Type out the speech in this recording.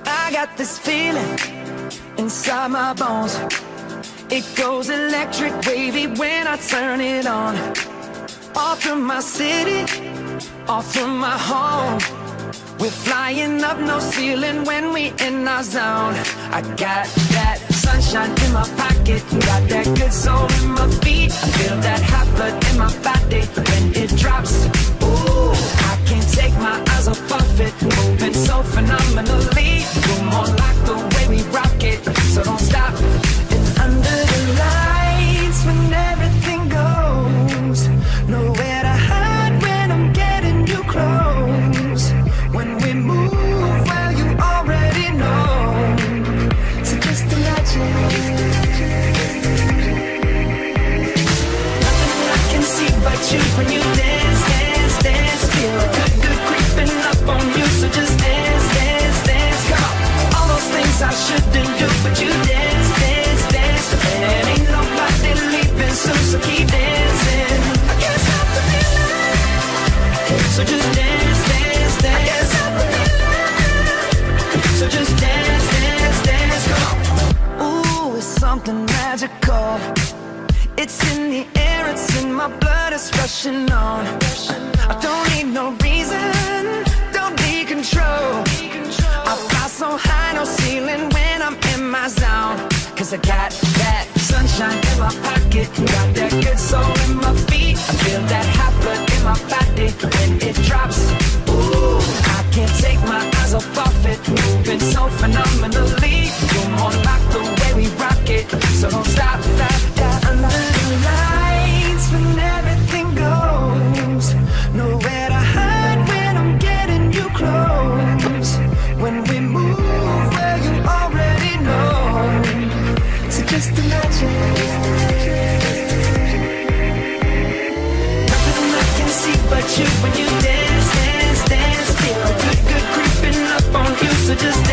I got this feeling inside my bones. It goes electric wavy when I turn it on. Off from my city, off from my home. We're flying up, no ceiling when we in our zone. I got that sunshine in my pocket, got that good soul in my feet. I feel that hot blood in my body when it drops. Ooh, I can't take my eyes off of it, moving so phenomenally. You're more like the way we rock it, so don't stop. And under the lights, when everything goes, nowhere to hide when I'm getting you close. When we move, well, you already know. So just imagine. Nothing I can see but you when you dance, dance, dance. Feel good, good creeping up on you. So just dance, dance, dance. Come on. All those things I shouldn't do, but you dance, dance, dance. And ain't nobody leaving soon, so keep dancing. I can't stop the feeling. So just dance, dance, dance. I can't stop the feeling. So just dance, dance, dance. Come on. Ooh, it's something magical. It's in the air, it's in my blood, it's rushing on. I don't need no reason, don't need control. I fly so high, no ceiling when I'm in my zone. Cause I got that sunshine in my pocket, got that good soul in my feet. I feel that hot blood in my body when it drops. Ooh, I can't take my eyes off of it, moving so phenomenally. You're more like the way we rock it, so don't stop that. Under the lights when everything goes, nowhere to hide when I'm getting you close. When we move, well, you already know. So just imagine. Nothing I can see but you when you dance, dance, dance. Feel good, good creeping up on you. So just